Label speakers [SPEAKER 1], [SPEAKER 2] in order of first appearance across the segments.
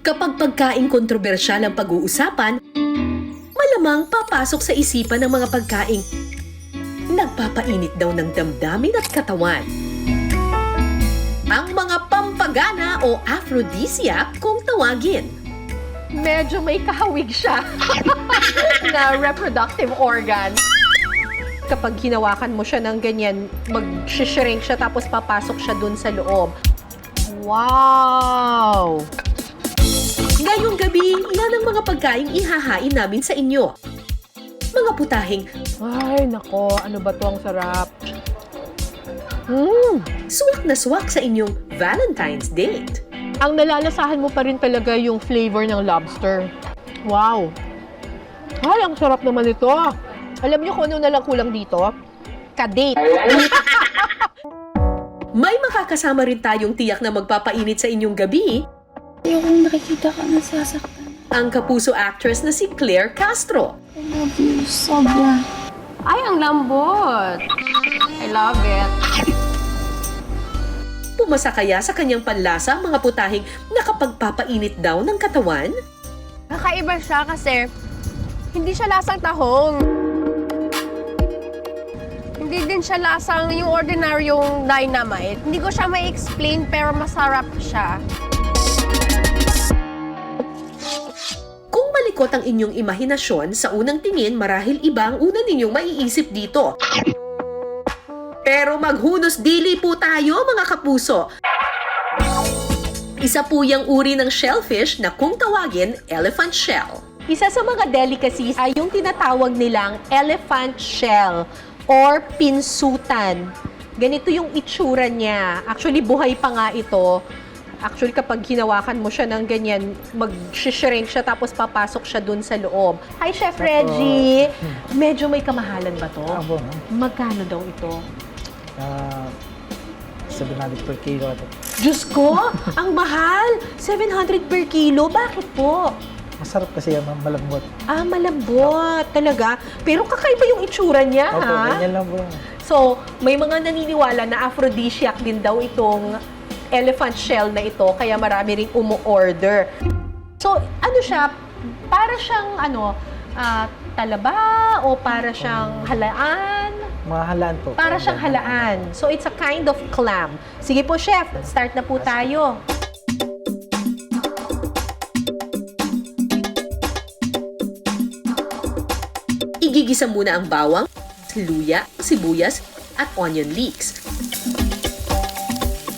[SPEAKER 1] Kapag pagkaing kontrobersyal ang pag-uusapan, malamang papasok sa isipan ng mga pagkaing nagpapainit daw ng damdamin at katawan. Ang mga pampagana o aphrodisiac kung tawagin.
[SPEAKER 2] Medyo may kahawig siya na reproductive organ. Kapag hinawakan mo siya ng ganyan, mag-shrink siya tapos papasok siya dun sa loob. Wow!
[SPEAKER 1] Ngayong gabi, yan ang mga pagkaing ihahain namin sa inyo. Mga putahing
[SPEAKER 2] Ay, nako, ano ba to ang sarap?
[SPEAKER 1] suwak na suwak sa inyong Valentine's date.
[SPEAKER 2] Ang nalalasahan mo pa rin talaga yung flavor ng lobster. Wow! Ay, ang sarap naman ito. Alam niyo kung ano na lang kulang dito? Kadate.
[SPEAKER 1] May makakasama rin tayong tiyak na magpapainit sa inyong gabi,
[SPEAKER 3] Ayokong nakikita ka nasasaktan.
[SPEAKER 1] ang kapuso actress na si Claire Castro.
[SPEAKER 3] I love you, sobra.
[SPEAKER 2] Ay, ang lambot. I love it.
[SPEAKER 1] Pumasa kaya sa kanyang panlasa ang mga putahing nakapagpapainit daw ng katawan?
[SPEAKER 2] Kakaiba siya kasi hindi siya lasang tahong. Hindi din siya lasang yung ordinaryong dynamite. Hindi ko siya ma-explain pero masarap siya.
[SPEAKER 1] Kung malikot ang inyong imahinasyon, sa unang tingin marahil iba ang una ninyong maiisip dito. Pero maghunos dili po tayo mga kapuso. Isa po yung uri ng shellfish na kung tawagin elephant shell.
[SPEAKER 2] Isa sa mga delicacies ay yung tinatawag nilang elephant shell or pinsutan. Ganito yung itsura niya. Actually, buhay pa nga ito. Actually, kapag hinawakan mo siya ng ganyan, mag-shrink siya tapos papasok siya dun sa loob. Hi, Chef Reggie! Medyo may kamahalan ba to?
[SPEAKER 4] Abo, no?
[SPEAKER 2] Magkano daw ito?
[SPEAKER 4] 700 per kilo ito.
[SPEAKER 2] Diyos ko! Ang mahal! 700 per kilo. Bakit po?
[SPEAKER 4] Masarap kasi yan, malambot.
[SPEAKER 2] Ah, malambot talaga. Pero kakaiba yung itsura niya,
[SPEAKER 4] Opo,
[SPEAKER 2] ha?
[SPEAKER 4] ganyan lang po.
[SPEAKER 2] So, may mga naniniwala na aphrodisiac din daw itong elephant shell na ito, kaya marami ring umu-order. So, ano siya? Para siyang, talaba o para siyang halaan?
[SPEAKER 4] Mahalaan po.
[SPEAKER 2] Para siyang halaan. So, it's a kind of clam. Sige po, chef. Start na po tayo.
[SPEAKER 1] Igigisa muna ang bawang, luya, sibuyas, at onion leeks.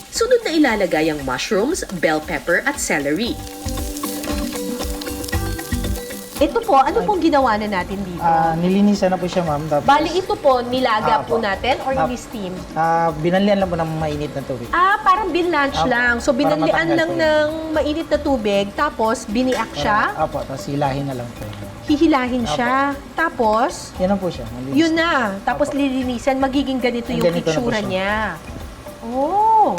[SPEAKER 1] Sunod na ilalagay ang mushrooms, bell pepper, at celery.
[SPEAKER 2] Ito po, ano pong ginawa na natin dito?
[SPEAKER 4] Nilinisan na po siya, ma'am. Tapos,
[SPEAKER 2] Bali, ito po, nilaga po
[SPEAKER 4] Apo.
[SPEAKER 2] natin or
[SPEAKER 4] Apo.
[SPEAKER 2] ni-steam?
[SPEAKER 4] binanlian lang po ng mainit na tubig.
[SPEAKER 2] Parang binlanch
[SPEAKER 4] Apo.
[SPEAKER 2] lang. So,
[SPEAKER 4] Para
[SPEAKER 2] binanlian
[SPEAKER 4] matanggal
[SPEAKER 2] lang
[SPEAKER 4] po yun.
[SPEAKER 2] ng mainit na tubig, tapos biniak siya,
[SPEAKER 4] Apo, tapos hilahin na lang po.
[SPEAKER 2] hihilahin
[SPEAKER 4] Apo.
[SPEAKER 2] siya, tapos,
[SPEAKER 4] Yan na po siya. malinis.
[SPEAKER 2] yun na. Tapos
[SPEAKER 4] Apo.
[SPEAKER 2] lilinisan, magiging ganito yung
[SPEAKER 4] Ganito na po
[SPEAKER 2] itsura
[SPEAKER 4] siya.
[SPEAKER 2] niya. Oh!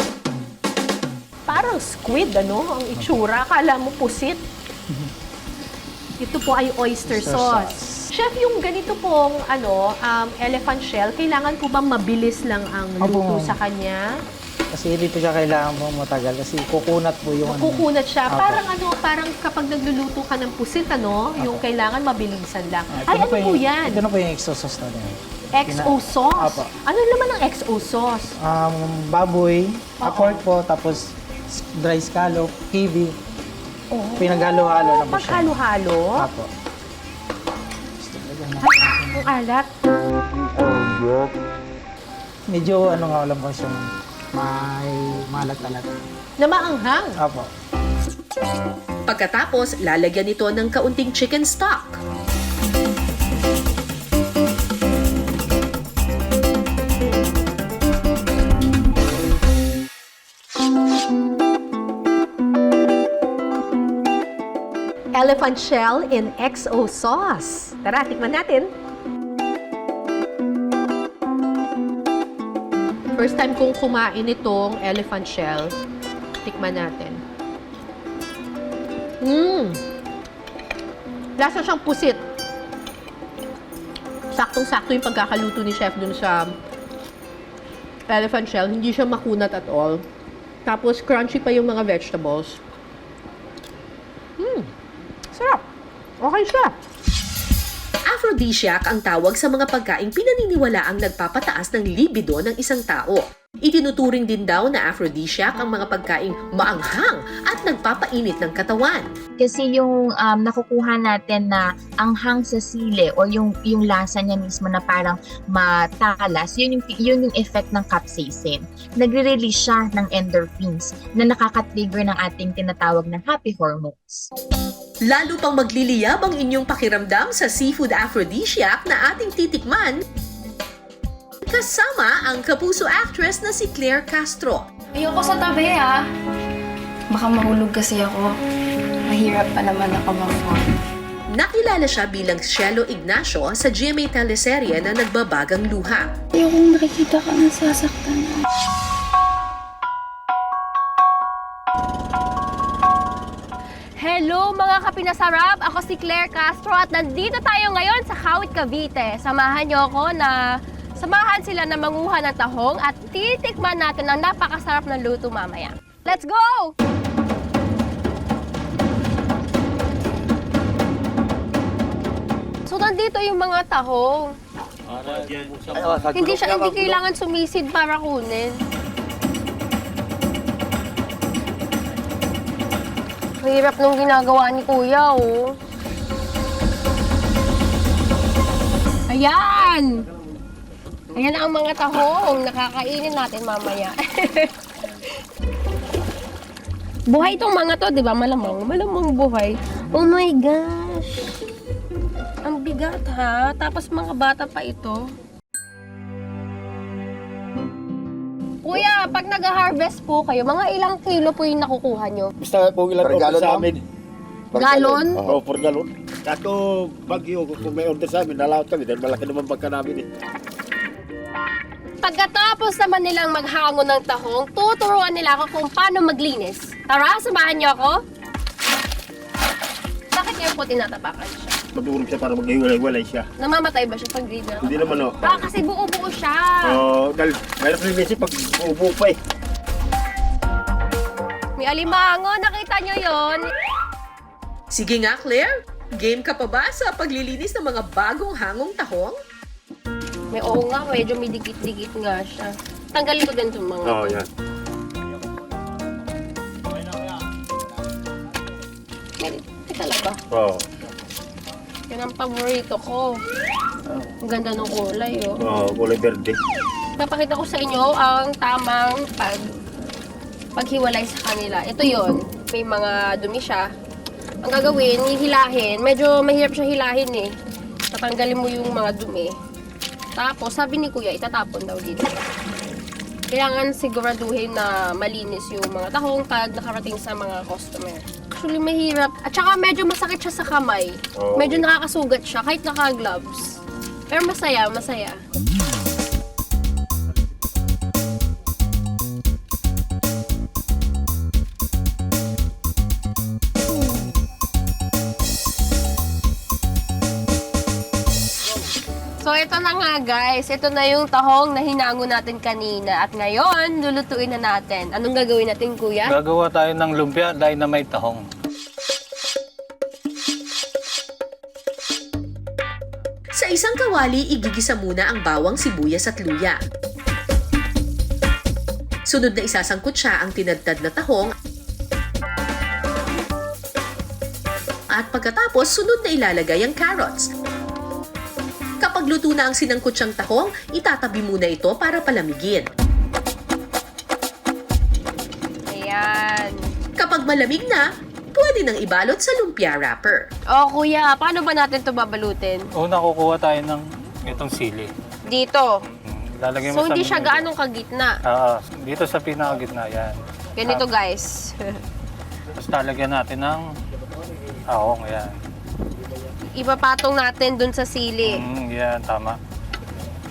[SPEAKER 2] Parang squid, ano? Ang itsura. Akala mo pusit. Ito po ay oyster
[SPEAKER 4] Oyster
[SPEAKER 2] sauce. Chef, yung ganito pong elephant shell, kailangan po bang mabilis lang ang
[SPEAKER 4] Opo,
[SPEAKER 2] luto
[SPEAKER 4] ma'am.
[SPEAKER 2] sa kanya?
[SPEAKER 4] Kasi hindi po siya kailangan po matagal kasi kukunat po yung
[SPEAKER 2] Kukunat siya.
[SPEAKER 4] Apo.
[SPEAKER 2] Parang kapag nagluluto ka ng pusit, yung kailangan mabilisan lang.
[SPEAKER 4] Ito
[SPEAKER 2] Ay,
[SPEAKER 4] na
[SPEAKER 2] ano po
[SPEAKER 4] yung-
[SPEAKER 2] yan?
[SPEAKER 4] Ito na po yung exo sauce natin.
[SPEAKER 2] XO sauce?
[SPEAKER 4] Apo.
[SPEAKER 2] Ano naman ang XO sauce?
[SPEAKER 4] Baboy,
[SPEAKER 2] Oo.
[SPEAKER 4] pork po, tapos dry scallop, kiwi.
[SPEAKER 2] Oh,
[SPEAKER 4] Pinaghalo-halo na po siya.
[SPEAKER 2] Paghalo-halo?
[SPEAKER 4] Apo.
[SPEAKER 2] Ang alat.
[SPEAKER 4] Medyo nga lang po siya, may malat-alat.
[SPEAKER 2] Na maanghang.
[SPEAKER 4] Apo.
[SPEAKER 1] Pagkatapos, lalagyan ito ng kaunting chicken stock.
[SPEAKER 2] Elephant shell in XO sauce. Tara, tikman natin. First time kong kumain itong elephant shell. Tikman natin. Lasa siyang pusit. Saktong-sakto yung pagkakaluto ni chef dun sa elephant shell. Hindi siya makunat at all. Tapos crunchy pa yung mga vegetables. Sarap. Okay siya.
[SPEAKER 1] Aphrodisiac ang tawag sa mga pagkaing pinaniniwalaang nagpapataas ng libido ng isang tao. Itinuturing din daw na aphrodisiac ang mga pagkaing maanghang at nagpapainit ng katawan.
[SPEAKER 5] Kasi yung nakukuha natin na anghang sa sili or yung lasa niya mismo na parang matalas, yun yung effect ng capsaicin. Nagre-release siya ng endorphins na nakaka-trigger ng ating tinatawag na happy hormones.
[SPEAKER 1] Lalo pang magliliyab ang inyong pakiramdam sa seafood aphrodisiac na ating titikman kasama ang kapuso actress na si Claire Castro.
[SPEAKER 3] Ayoko sa tabi, ah. Baka mahulog kasi ako. Mahirap pa naman ako mag-fall.
[SPEAKER 1] Nakilala siya bilang Cielo Ignacio sa GMA teleserye na Nagbabagang Luha.
[SPEAKER 3] Ayokong nakikita ka nasasaktan.
[SPEAKER 6] Hello mga kapinasarap! Ako si Claire Castro at nandito tayo ngayon sa Kawit, Cavite. Samahan niyo ako na samahan sila na manguha ng tahong at titikman natin ang napakasarap na luto mamaya. Let's go! So nandito yung mga tahong. Hindi kailangan sumisid para kunin. Hirap nung ginagawa ni Kuya, oh. Ayan! Ayan ang mga tahong. Nakakainin natin mamaya. Buhay itong mga to, di ba? Malamang. Malamang buhay. Oh my gosh! Ang bigat, ha? Tapos mga bata pa ito. Kuya, pag nag-harvest po kayo, mga ilang kilo po yung nakukuha nyo?
[SPEAKER 7] Basta kung ilang order sa amin.
[SPEAKER 6] Galon?
[SPEAKER 7] Oo, per galon. Kato bagyo, kung may order sa amin, nalawat kami dahil malaki naman pagka namin eh.
[SPEAKER 6] Pagkatapos naman nilang maghango ng tahong, tuturuan nila ako kung paano maglinis. Tara, samahan niyo ako. Bakit niyo po tinatapakan siya?
[SPEAKER 7] Madurog siya para maghiwalay-walay siya.
[SPEAKER 6] Namamatay ba siya pag green na?
[SPEAKER 7] Hindi naman o.
[SPEAKER 6] Kasi buo-buo siya.
[SPEAKER 7] Dahil mayroon linisin pag ubo pa eh.
[SPEAKER 6] May alimango, nakita niyo yon?
[SPEAKER 1] Sige nga Claire, game ka pa ba sa paglilinis ng mga bagong hangong tahong?
[SPEAKER 6] May oo nga, medyo may dikit-dikit nga siya. Tanggalin ko din itong mga
[SPEAKER 7] Oo,
[SPEAKER 6] to.
[SPEAKER 7] yan.
[SPEAKER 6] May talaga.
[SPEAKER 7] Oo.
[SPEAKER 6] Yan ang paborito ko. Ang ganda ng kulay, oh.
[SPEAKER 7] Oo, kulay verde.
[SPEAKER 6] Papakita ko sa inyo ang tamang paghiwalay sa kanila. Ito yon, may mga dumi siya. Ang gagawin, hihilahin. Medyo mahirap siya hilahin eh. Tatanggalin mo yung mga dumi. Tapos, sabi ni Kuya, itatapon daw dito. Kailangan siguraduhin na malinis yung mga tahong pag nakarating sa mga customer. Actually, mahirap. At saka medyo masakit siya sa kamay.
[SPEAKER 7] Oo.
[SPEAKER 6] Medyo nakakasugat siya kahit naka-gloves. Pero masaya, masaya. So, ito na nga guys. Ito na yung tahong na hinango natin kanina. At ngayon, lulutuin na natin. Anong gagawin natin, Kuya?
[SPEAKER 4] Gagawa tayo ng lumpia dahil na may tahong.
[SPEAKER 1] Sa isang kawali, igigisa muna ang bawang, sibuyas at luya. Sunod na isasangkot siya ang tinadtad na tahong at pagkatapos sunod na ilalagay ang carrots. Kapag luto na ang sinangkot siyang tahong, itatabi muna ito para palamigin.
[SPEAKER 6] Ayan.
[SPEAKER 1] Kapag malamig na, pwede nang ibalot sa lumpia wrapper.
[SPEAKER 6] Oh, Kuya, paano ba natin ito babalutin?
[SPEAKER 4] Una, kukuha tayo ng itong sili.
[SPEAKER 6] Dito.
[SPEAKER 4] Lalagay mo
[SPEAKER 6] So,
[SPEAKER 4] sa
[SPEAKER 6] hindi siya
[SPEAKER 4] medyo-
[SPEAKER 6] gaanong kagitna.
[SPEAKER 4] dito sa pinakagitna, yan.
[SPEAKER 6] Ganito, guys.
[SPEAKER 4] Tapos lalagyan natin ng tahong, yan.
[SPEAKER 6] Ipapatong natin dun sa sili.
[SPEAKER 4] Yan, tama.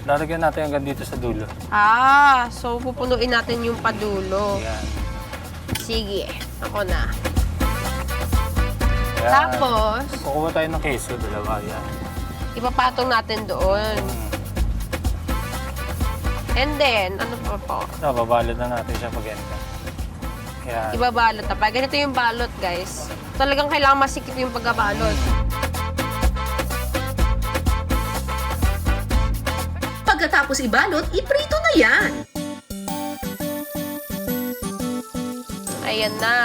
[SPEAKER 4] Lalagyan natin hanggang dito sa dulo.
[SPEAKER 6] So pupunuin natin yung padulo.
[SPEAKER 4] Yan.
[SPEAKER 6] Sige, ako na.
[SPEAKER 4] Yan.
[SPEAKER 6] Tapos,
[SPEAKER 4] Kukuha tayo ng keso, dalawa, yan.
[SPEAKER 6] ipapatong natin doon. And then, ano pa po?
[SPEAKER 4] Babalot na natin siya pag-enta. Yan.
[SPEAKER 6] Ibabalot na pa. Ganito yung balot, guys. Talagang kailangan masikip yung pagkabalot.
[SPEAKER 1] Pagkatapos ibalot, iprito na yan.
[SPEAKER 6] Ayan na.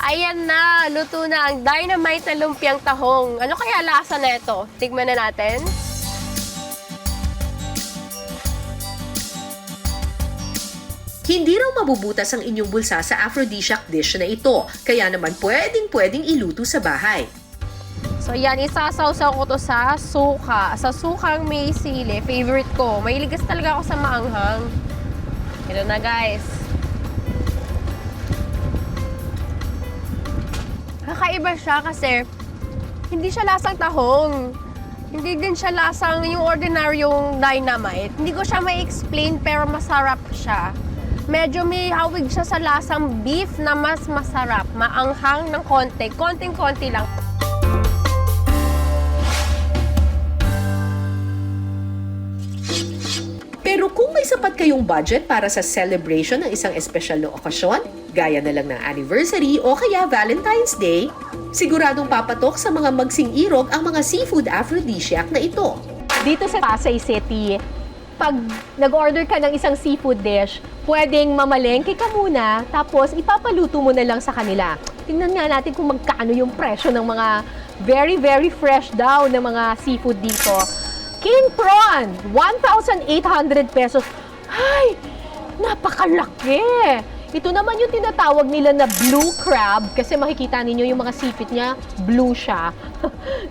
[SPEAKER 6] Ayan na, luto na ang dynamite na lumpiang tahong. Ano kaya lasa na ito? Tignan na natin.
[SPEAKER 1] Hindi raw mabubutas ang inyong bulsa sa aphrodisiac dish na ito, kaya naman pwedeng iluto sa bahay.
[SPEAKER 6] So yan, isasawsaw ko to sa suka. Sa sukang may sili, favorite ko. Mahilig kasi talaga ako sa maanghang. Ito na, guys. Kakaiba siya kasi hindi siya lasang tahong. Hindi din siya lasang yung ordinaryong dynamite. Hindi ko siya ma-explain pero masarap siya. Medyo may hawig siya sa lasang beef na mas masarap. Maanghang ng konti. Konting-konti lang.
[SPEAKER 1] Pero kung may sapat kayong budget para sa celebration ng isang espesyal na okasyon, gaya na lang ng anniversary o kaya Valentine's Day, siguradong papatok sa mga magsing-irog ang mga seafood aphrodisiac na ito.
[SPEAKER 2] Dito sa Pasay City, pag nag-order ka ng isang seafood dish, pwedeng mamalengke ka muna, tapos ipapaluto mo na lang sa kanila. Tingnan nga natin kung magkano yung presyo ng mga very, very fresh daw na mga seafood dito. King prawn, 1,800 pesos. Ay, napakalaki! Ito naman yung tinatawag nila na blue crab kasi makikita ninyo yung mga sipit niya, blue siya.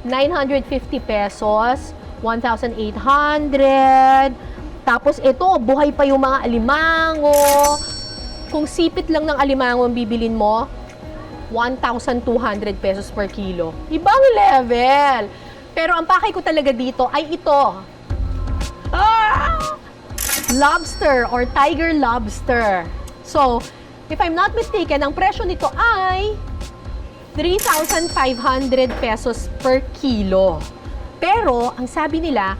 [SPEAKER 2] 950 pesos, 1,800. Tapos ito, buhay pa yung mga alimango. Kung sipit lang ng alimango ang bibilin mo, 1,200 pesos per kilo. Ibang level! Pero ang pakay ko talaga dito ay ito. Lobster or tiger lobster. So, if I'm not mistaken, ang presyo nito ay 3,500 pesos per kilo. Pero, ang sabi nila,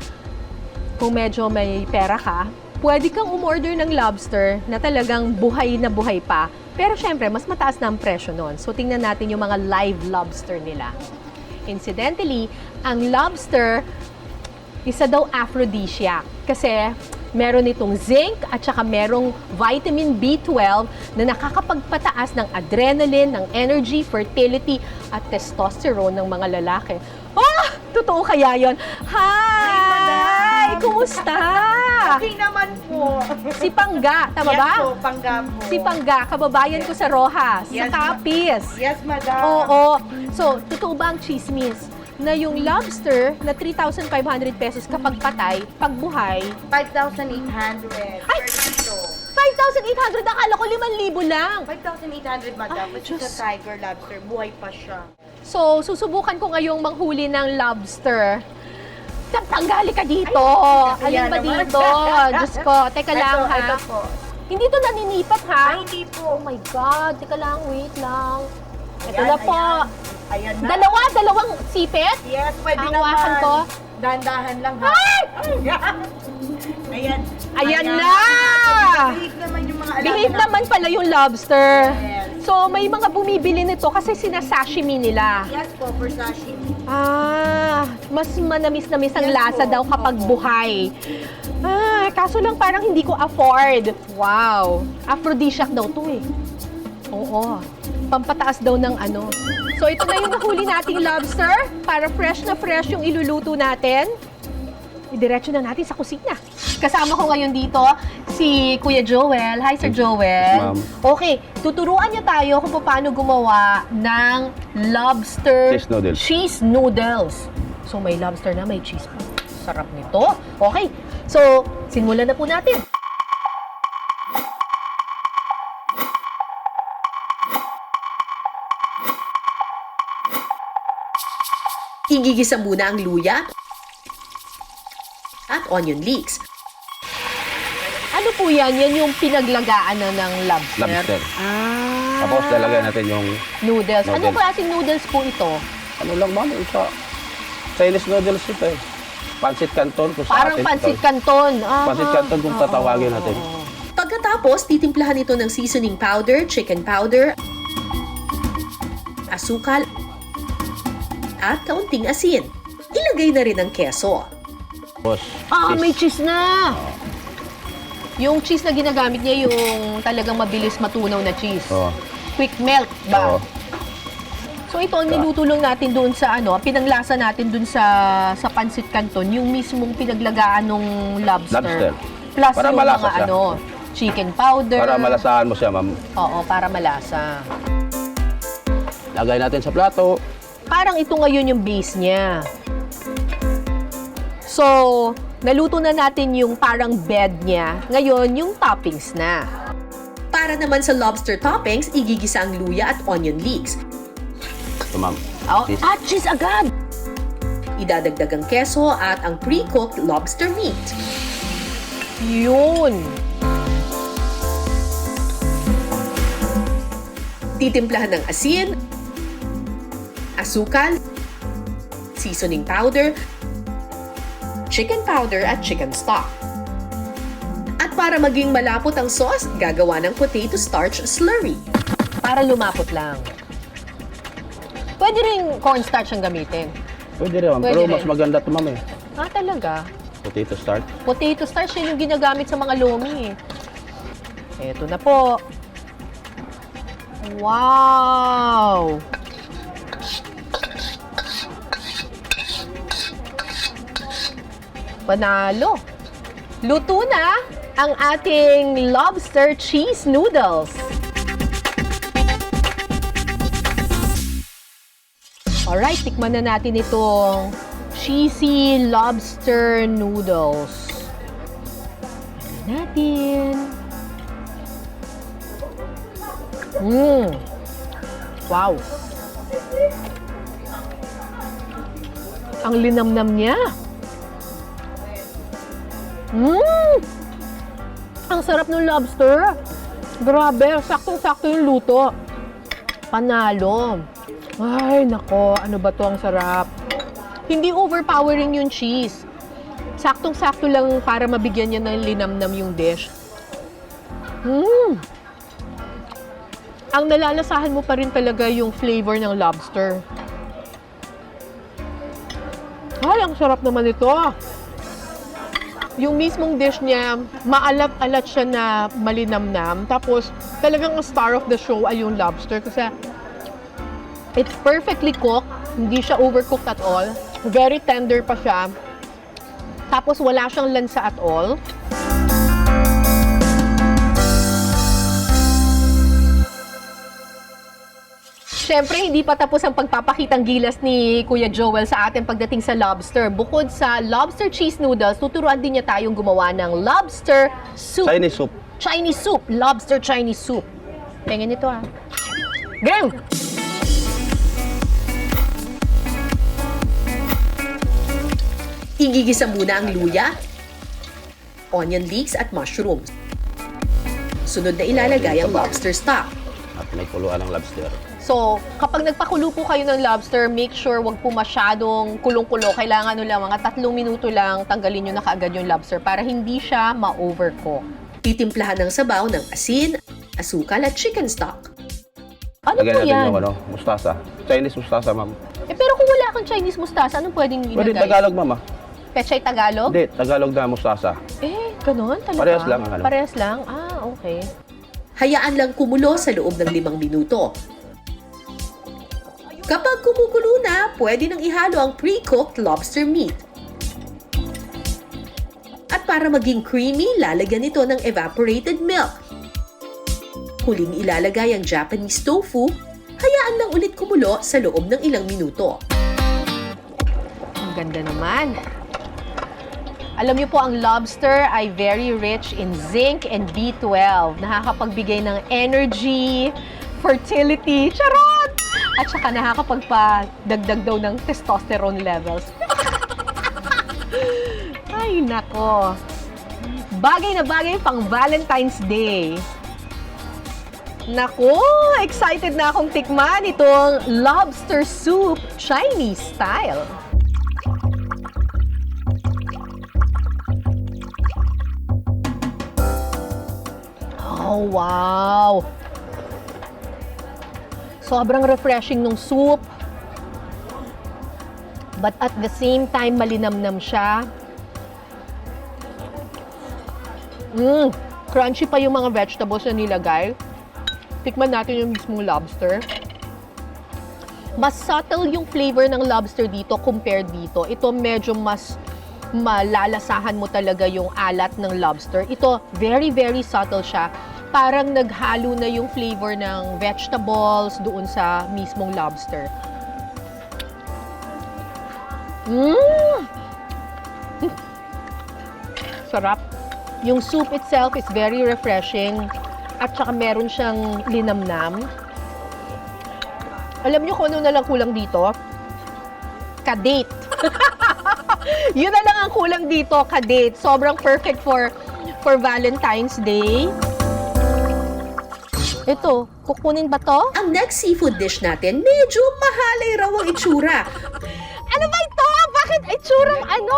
[SPEAKER 2] kung medyo may pera ka, pwede kang umorder ng lobster na talagang buhay na buhay pa. Pero syempre, mas mataas na ang presyo nun. So, tingnan natin yung mga live lobster nila. Incidentally, ang lobster, isa daw aphrodisiac. Kasi meron itong zinc at saka merong vitamin B12 na nakakapagpataas ng adrenaline, ng energy, fertility at testosterone ng mga lalaki. Oh! Totoo kaya yon? Hi! Kumusta?
[SPEAKER 8] Okay naman po.
[SPEAKER 2] Si Pangga, tama ba?
[SPEAKER 8] Yes po, Pangga po.
[SPEAKER 2] Si Pangga, kababayan ko sa Rojas,
[SPEAKER 8] Yes,
[SPEAKER 2] sa Capiz.
[SPEAKER 8] Yes, madam.
[SPEAKER 2] Oo. So, totoo ba ang chismis na yung lobster na 3,500 pesos kapag patay, pag buhay,
[SPEAKER 8] 5,800
[SPEAKER 2] Ay!
[SPEAKER 8] per kilo.
[SPEAKER 2] 5,800, akala ko 5,000 lang.
[SPEAKER 8] 5,800, madam.
[SPEAKER 2] Ay,
[SPEAKER 8] Which is
[SPEAKER 2] Diyos.
[SPEAKER 8] a tiger lobster. Buhay pa siya.
[SPEAKER 2] So, susubukan ko ngayong manghuli ng lobster. Tanggali ka dito.
[SPEAKER 8] Ay,
[SPEAKER 2] Alin ba
[SPEAKER 8] naman.
[SPEAKER 2] dito? Diyos ko, teka lang ha.
[SPEAKER 8] Ito po.
[SPEAKER 2] Hindi to naninipat ha?
[SPEAKER 8] Ay, hindi po.
[SPEAKER 2] Oh my God, teka lang, wait lang. Ito
[SPEAKER 8] Ayan,
[SPEAKER 2] na po.
[SPEAKER 8] Ayan na.
[SPEAKER 2] Dalawang sipit?
[SPEAKER 8] Yes, pwede
[SPEAKER 2] Hawakan
[SPEAKER 8] naman.
[SPEAKER 2] ko.
[SPEAKER 8] Dahan-dahan lang ha.
[SPEAKER 2] Ay!
[SPEAKER 8] Ayan.
[SPEAKER 2] Ayan na!
[SPEAKER 8] Behave naman yung mga alaga
[SPEAKER 2] Behave
[SPEAKER 8] natin.
[SPEAKER 2] naman pala yung lobster.
[SPEAKER 8] Yes.
[SPEAKER 2] So, may mga bumibili nito kasi sinasashimi nila.
[SPEAKER 8] Yes po, for sashimi.
[SPEAKER 2] Mas manamis-namis ang
[SPEAKER 8] Yes
[SPEAKER 2] lasa
[SPEAKER 8] po.
[SPEAKER 2] daw kapag
[SPEAKER 8] Opo.
[SPEAKER 2] buhay. Kaso lang parang hindi ko afford. Wow. Aphrodisiac daw to eh. Oo. Pampataas daw ng ano. So ito na yung nahuli nating lobster para fresh na fresh yung iluluto natin. Idiretso na natin sa kusina. Kasama ko ngayon dito si Kuya Joel. Hi, Sir Joel.
[SPEAKER 9] Ma'am.
[SPEAKER 2] Okay, tuturuan niya tayo kung paano gumawa ng lobster
[SPEAKER 9] Cheese noodles.
[SPEAKER 2] cheese noodles. So may lobster na, may cheese pa. Sarap nito. Okay, so simulan na po natin.
[SPEAKER 1] Igigisa muna ang luya at onion leeks.
[SPEAKER 2] Ano po yan? Yan yung pinaglagaan na ng lobster?
[SPEAKER 9] Lobster.
[SPEAKER 2] Ah.
[SPEAKER 9] Tapos lalagyan natin yung
[SPEAKER 2] Noodles. Anong
[SPEAKER 9] Noodles.
[SPEAKER 2] klaseng noodles po ito?
[SPEAKER 9] ano lang ma'am, Chinese noodles ito eh. Pancit Canton kung sa
[SPEAKER 2] Parang
[SPEAKER 9] atin.
[SPEAKER 2] pancit canton.
[SPEAKER 9] Pancit Canton kung tatawagin natin.
[SPEAKER 1] Pagkatapos, titimplahan ito ng seasoning powder, chicken powder, asukal, at kaunting asin. Ilagay na rin ang keso.
[SPEAKER 9] Boss,
[SPEAKER 2] May cheese na! Yung cheese na ginagamit niya, yung talagang mabilis matunaw na cheese.
[SPEAKER 9] Oo.
[SPEAKER 2] Quick melt ba?
[SPEAKER 9] Oo.
[SPEAKER 2] So ito, ang ninutulong natin doon sa pinanglasa natin doon sa pancit canton, yung mismong pinaglagaan ng lobster.
[SPEAKER 9] Lobster.
[SPEAKER 2] Plus
[SPEAKER 9] Para
[SPEAKER 2] yung
[SPEAKER 9] malasa
[SPEAKER 2] mga
[SPEAKER 9] siya.
[SPEAKER 2] chicken powder.
[SPEAKER 9] Para malasahan mo siya, ma'am.
[SPEAKER 2] Oo, para malasa.
[SPEAKER 9] Lagay natin sa plato.
[SPEAKER 2] Parang ito ngayon yung base niya. So, naluto na natin yung parang bed niya. Ngayon, yung toppings na.
[SPEAKER 1] Para naman sa lobster toppings, igigisa ang luya at onion leeks.
[SPEAKER 9] Ito, ma'am. Cheese.
[SPEAKER 2] Cheese agad!
[SPEAKER 1] Idadagdag ang keso at ang pre-cooked lobster meat.
[SPEAKER 2] Yun!
[SPEAKER 1] Titimplahan ng asin, asukal, seasoning powder, chicken powder at chicken stock. At para maging malapot ang sauce, gagawa ng potato starch slurry.
[SPEAKER 2] Para lumapot lang. Pwede rin cornstarch ang gamitin.
[SPEAKER 9] Pwede rin, ma'am.
[SPEAKER 2] Pwede
[SPEAKER 9] Pero
[SPEAKER 2] rin.
[SPEAKER 9] mas maganda ito, ma'am eh.
[SPEAKER 2] Talaga?
[SPEAKER 9] Potato starch.
[SPEAKER 2] Potato starch yun yung ginagamit sa mga lomi. Eto na po. Wow! Panalo! Luto na ang ating lobster cheese noodles. Alright, tikman na natin itong cheesy lobster noodles. Natin. Wow. Ang linamnam niya. Ang sarap ng lobster. Grabe, saktong-sakto yung luto. Panalo. Ay, nako, ano ba to, ang sarap. Hindi overpowering yung cheese. Saktong-sakto lang para mabigyan niya ng linamnam yung dish. Ang nalalasahan mo pa rin talaga yung flavor ng lobster. Ay, ang sarap naman ito. Yung mismong dish niya, maalat-alat siya na malinamnam. Tapos, talagang ang star of the show ay yung lobster. Kasi, it's perfectly cooked. Hindi siya overcooked at all. Very tender pa siya. Tapos, wala siyang lansa at all. Siyempre, hindi pa tapos ang pagpapakitang gilas ni Kuya Joel sa atin pagdating sa lobster. Bukod sa lobster cheese noodles, tuturuan din niya tayong gumawa ng lobster soup.
[SPEAKER 9] Chinese soup.
[SPEAKER 2] Chinese soup. Lobster Chinese soup. Tingnan ito Game!
[SPEAKER 1] Igigisa muna ang luya, onion leeks at mushrooms. Sunod na ilalagay ang lobster stock.
[SPEAKER 9] At may kuluan ng lobster.
[SPEAKER 2] So, kapag nagpakulo po kayo ng lobster, make sure wag po masyadong kulong-kulo. Kailangan nyo lang, mga 3 minuto lang, tanggalin nyo na kaagad yung lobster para hindi siya ma-overcook.
[SPEAKER 1] Titimplahan ng sabaw ng asin, asukal at chicken stock.
[SPEAKER 2] Ano
[SPEAKER 9] Lagyan
[SPEAKER 2] po
[SPEAKER 9] natin
[SPEAKER 2] yan?
[SPEAKER 9] yung mustasa. Chinese mustasa, ma'am.
[SPEAKER 2] Pero kung wala kang Chinese mustasa, anong pwedeng ilagay?
[SPEAKER 9] Pwede Tagalog, ma'am ah.
[SPEAKER 2] Pechay Tagalog?
[SPEAKER 9] Hindi, Tagalog na mustasa.
[SPEAKER 2] Ganun talaga?
[SPEAKER 9] Parehas lang ang ano.
[SPEAKER 2] Parehas lang? Okay.
[SPEAKER 1] Hayaan lang kumulo sa loob ng 5 minuto. Kapag kumukulo na, pwede nang ihalo ang pre-cooked lobster meat. At para maging creamy, lalagyan ito ng evaporated milk. Huling ilalagay ang Japanese tofu, hayaan lang ulit kumulo sa loob ng ilang minuto.
[SPEAKER 2] Ang ganda naman. Alam niyo po, ang lobster ay very rich in zinc and B12. Nakakapagbigay ng energy, fertility, charot! At saka nakakapagpadagdag daw ng testosterone levels. Ay, nako. Bagay na bagay pang Valentine's Day. Nako, excited na akong tikman itong lobster soup Chinese style. Oh, wow! Sobrang refreshing ng soup. But at the same time, malinamnam siya. Crunchy pa yung mga vegetables na nilagay. Tikman natin yung mismong lobster. Mas subtle yung flavor ng lobster dito compared dito. Ito medyo mas malalasahan mo talaga yung alat ng lobster. Ito, very, very subtle siya. Parang naghalo na yung flavor ng vegetables doon sa mismong lobster. Sarap. Yung soup itself is very refreshing at saka meron siyang linamnam. Alam niyo kung ano na lang kulang dito? Kadate. Yun na lang ang kulang dito, kadate. Sobrang perfect for Valentine's Day. Ito, kukunin ba to?
[SPEAKER 1] Ang next seafood dish natin, medyo mahalay raw ang itsura.
[SPEAKER 2] Ano ba ito? Bakit itsurang ano?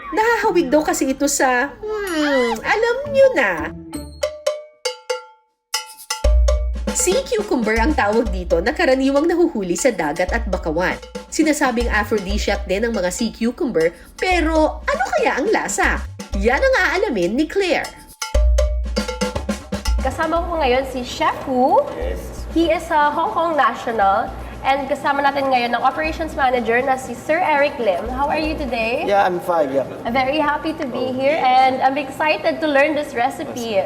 [SPEAKER 1] Nahahawig daw kasi ito sa, alam nyo na. Sea cucumber ang tawag dito na karaniwang nahuhuli sa dagat at bakawan. Sinasabing aphrodisiac din ang mga sea cucumber, pero ano kaya ang lasa? Yan ang aalamin ni Claire.
[SPEAKER 6] Kasama ko ngayon si Chef Wu. He is a Hong Kong national. And kasama natin ngayon ang operations manager na si Sir Eric Lim. How are you today?
[SPEAKER 7] Yeah, I'm fine, yeah.
[SPEAKER 6] I'm very happy to be here and I'm excited to learn this recipe.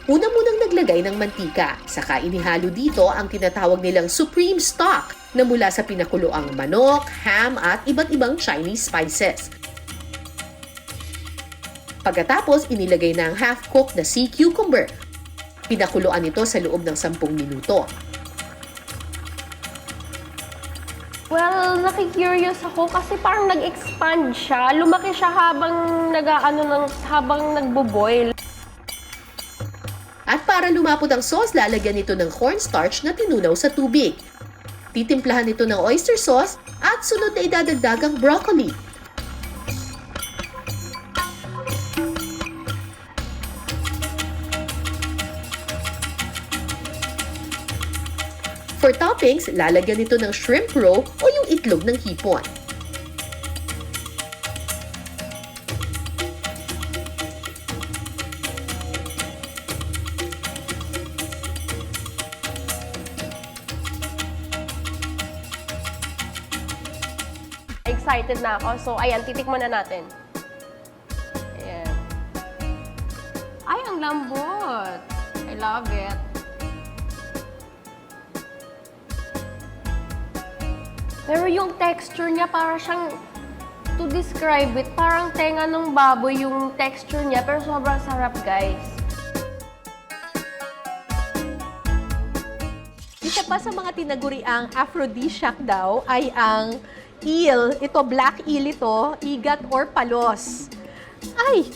[SPEAKER 1] Una munang naglagay ng mantika, saka inihalo dito ang tinatawag nilang supreme stock na mula sa pinakuloang manok, ham at iba't ibang Chinese spices. Pagkatapos, inilagay na ang half-cooked na sea cucumber. Pinakuluan ito sa loob ng 10 minuto.
[SPEAKER 6] Well, nakikurious ako kasi parang nag-expand siya. Lumaki siya habang nagbo-boil.
[SPEAKER 1] At para lumapot ang sauce, lalagyan ito ng cornstarch na tinunaw sa tubig. Titimplahan ito ng oyster sauce at sunod na idadagdag ang broccoli. For toppings, lalagyan ito ng shrimp roe o yung itlog ng hipon.
[SPEAKER 6] Excited na ako. So, ayan, titikman na natin. Ayan. Ay, ang lambot. I love it. Pero yung texture niya, para siyang, to describe it, parang tenga ng baboy yung texture niya, pero sobrang sarap, guys.
[SPEAKER 2] Isa pa sa mga tinaguriang aphrodisiac daw ay ang eel. Ito, black eel ito, igat or palos. Ay,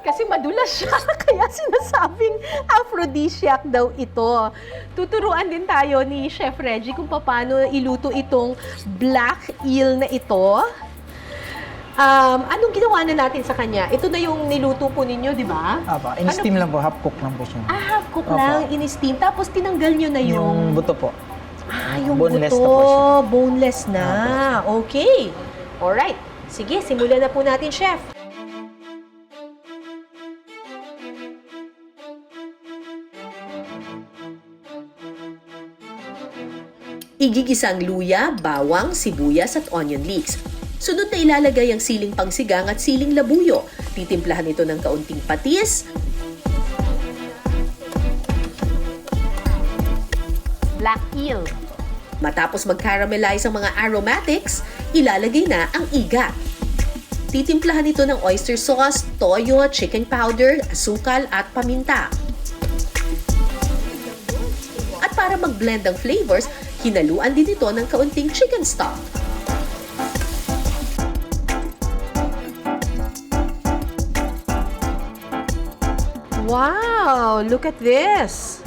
[SPEAKER 2] kasi madulas siya, kaya sinasabing aphrodisiac daw ito. Tuturuan din tayo ni Chef Reggie kung paano iluto itong black eel na ito. Anong ginawa na natin sa kanya? Ito na yung niluto po ninyo, di ba?
[SPEAKER 4] Apa, in-steam lang po, half-cook lang po siya.
[SPEAKER 2] Half-cook
[SPEAKER 4] Opo.
[SPEAKER 2] lang, in-steam. Tapos tinanggal nyo na
[SPEAKER 4] Yung buto po.
[SPEAKER 2] yung
[SPEAKER 4] boneless
[SPEAKER 2] buto.
[SPEAKER 4] na po siya.
[SPEAKER 2] Boneless na. Okay. Alright. Sige, simulan na po natin, Chef.
[SPEAKER 1] Igigisa ang luya, bawang, sibuyas at onion leeks. Sunod na ilalagay ang siling pangsigang at siling labuyo. Titimplahan ito ng kaunting patis,
[SPEAKER 2] Black eel.
[SPEAKER 1] matapos mag-caramelize ang mga aromatics, ilalagay na ang igat. Titimplahan ito ng oyster sauce, toyo, chicken powder, asukal at paminta. At para mag-blend ang flavors, hinaluan din ito ng kaunting chicken stock.
[SPEAKER 2] Wow! Look at this.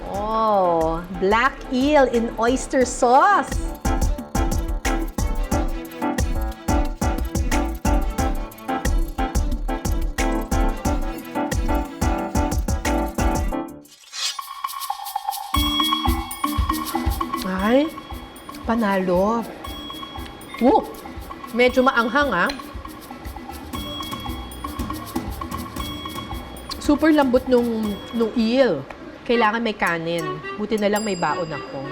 [SPEAKER 2] Oh, black eel in oyster sauce. Ay, panalo. Medyo maanghang ah. Super lambot nung eel. Kailangan may kanin. Buti na lang may baon ako.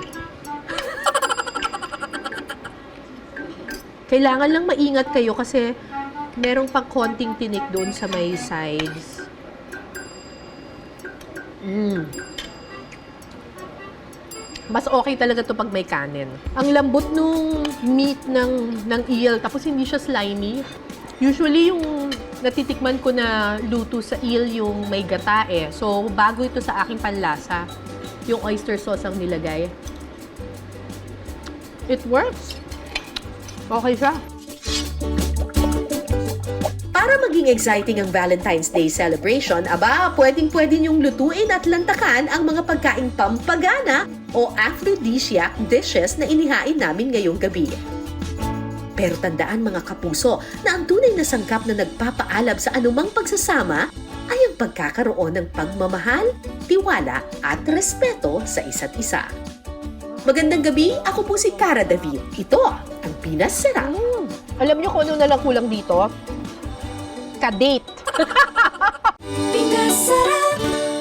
[SPEAKER 2] Kailangan lang maingat kayo kasi merong pang konting tinik doon sa may sides. Mas okay talaga to pag may kanin. Ang lambot nung meat ng eel, tapos hindi siya slimy. Usually yung natitikman ko na luto sa eel yung may gata eh. So, bago ito sa aking panlasa. Yung oyster sauce ang nilagay. It works. Okay siya.
[SPEAKER 1] Para maging exciting ang Valentine's Day celebration, pwedeng-pwede niyong lutuin at lantakan ang mga pagkaing pampagana o aphrodisiac dishes na inihain namin ngayong gabi. Pero tandaan mga kapuso na ang tunay na sangkap na nagpapaalab sa anumang pagsasama ay ang pagkakaroon ng pagmamahal, tiwala at respeto sa isa't isa. Magandang gabi, ako po si Cara David. Ito ang Pinas Sarap.
[SPEAKER 2] Alam niyo kung ano na lang kulang dito? Kadate.
[SPEAKER 10] Pinas Sarap.